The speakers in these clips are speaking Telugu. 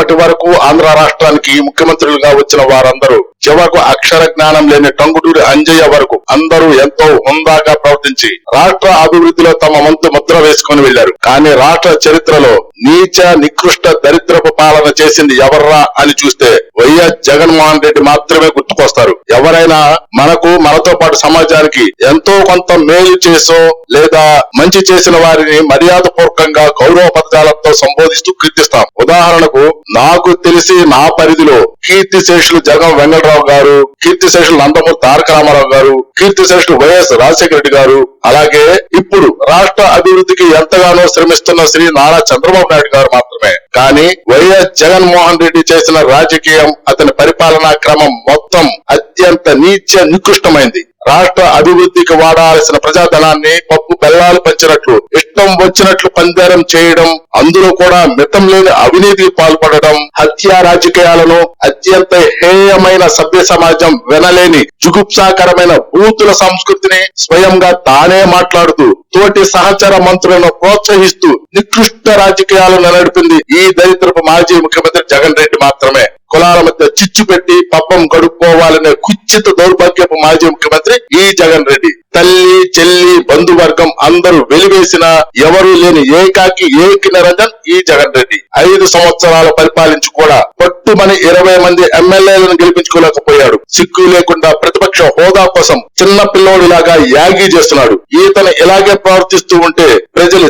ఇప్పటి వరకు ఆంధ్ర రాష్ట్రానికి ముఖ్యమంత్రులుగా వచ్చిన వారందరూ చివరకు అక్షర జ్ఞానం లేని టంగుటూరి అంజయ్య వరకు అందరూ ఎంతో హుందాగా ప్రవర్తించి రాష్ట్ర అభివృద్ధిలో తమ వంతు ముద్ర వేసుకుని వెళ్లారు. కానీ రాష్ట్ర చరిత్రలో నీచ నికృష్ట దరిద్రపు పాలన చేసింది ఎవర్రా అని చూస్తే వైఎస్ జగన్మోహన్ రెడ్డి మాత్రమే గుర్తుకొస్తారు. ఎవరైనా మనతో పాటు సమాజానికి ఎంతో కొంత మేలు చేసో లేదా మంచి చేసిన వారిని మర్యాద పూర్వకంగా గౌరవ పదజాలంతో సంబోధిస్తూ కీర్తిస్తాం. ఉదాహరణకు నాకు తెలిసి నా పరిధిలో కీర్తిశేషులు జగన్ వెంకటరావు గారు, కీర్తిశేషులు నందమూరి తారక రామారావు గారు, కీర్తిశేషులు వైఎస్ రాజశేఖర రెడ్డి గారు, అలాగే ఇప్పుడు రాష్ట్ర అభివృద్ధికి ఎంతగానో శ్రమిస్తున్న శ్రీ నారా చంద్రబాబు నాయుడు గారు మాత్రమే. కానీ వైఎస్ జగన్మోహన్ రెడ్డి చేసిన రాజకీయం, అతని పరిపాలనా క్రమం మొత్తం అత్యంత నీచ నికృష్టమైంది. రాష్ట్ర అభివృద్ధికి వాడాల్సిన ప్రజాధనాన్ని పప్పు బెల్లాలు పంచినట్లు ఇష్టం వచ్చినట్లు పందేరం చేయడం, అందులో కూడా మితం లేని అవినీతికి పాల్పడడం, హత్యా రాజకీయాలను, అత్యంత హేయమైన సభ్య సమాజం వినలేని జుగుప్సాకరమైన బూతుల సంస్కృతిని స్వయంగా తానే మాట్లాడుతూ తోటి సహచర మంత్రులను ప్రోత్సహిస్తూ నికృష్ట రాజకీయాలను నడిపింది ఈ దరిద్రపు మాజీ ముఖ్యమంత్రి జగన్ రెడ్డి మాత్రమే. కులాల మధ్య చిచ్చు పెట్టి పబ్బం గడుపుకోవాలనే కుచ్చిత దౌర్భాగ్యపు మాజీ ముఖ్యమంత్రి ఈ జగన్ రెడ్డి. తల్లి చెల్లి బంధువర్గం అందరూ వెలివేసిన ఎవరూ లేని ఏకాకి ఏకి నిరంజన్ ఈ జగన్ రెడ్డి. 5 సంవత్సరాలు పరిపాలించి కూడా పట్టుమని 20 మంది ఎమ్మెల్యేలను గెలిపించుకోలేకపోయాడు. సిగ్గు లేకుండా ప్రతిపక్ష హోదా కోసం చిన్న పిల్లోడిలాగా యాగి చేస్తున్నాడు. ఈతను ఇలాగే ప్రవర్తిస్తూ ఉంటే ప్రజలు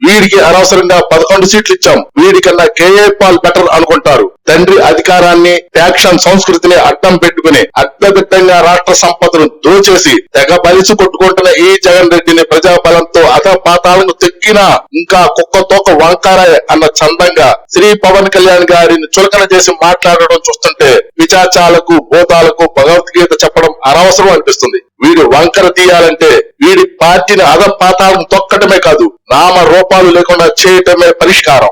వీడికి అనవసరంగా 11 సీట్లు ఇచ్చాం, వీడికన్నా కేఏ పాల్ బెటర్ అనుకుంటారు. తండ్రి అధికారాన్ని, ఫ్యాక్షన్ సంస్కృతిని అడ్డం పెట్టుకుని అడ్డదిడ్డంగా రాష్ట్ర సంపదను దోచేసి తెగ బలిసి కొట్టుకుంటున్న ఈ జగన్ రెడ్డిని ప్రజాబలంతో అధపాతాలను తెక్కినా ఇంకా కుక్క తోక వంకారాయ అన్న చందంగా శ్రీ పవన్ కళ్యాణ్ గారిని చులకన చేసి మాట్లాడడం చూస్తుంటే పిచాచాలకు భూతాలకు భగవద్గీత చెప్పడం అనవసరం అనిపిస్తుంది. వీడి వంకర తీయాలంటే వీడి పార్టీని అధపాతాలను తొక్కటమే కాదు, నామ రూపాలు లేకుండా చేయటమే పరిష్కారం.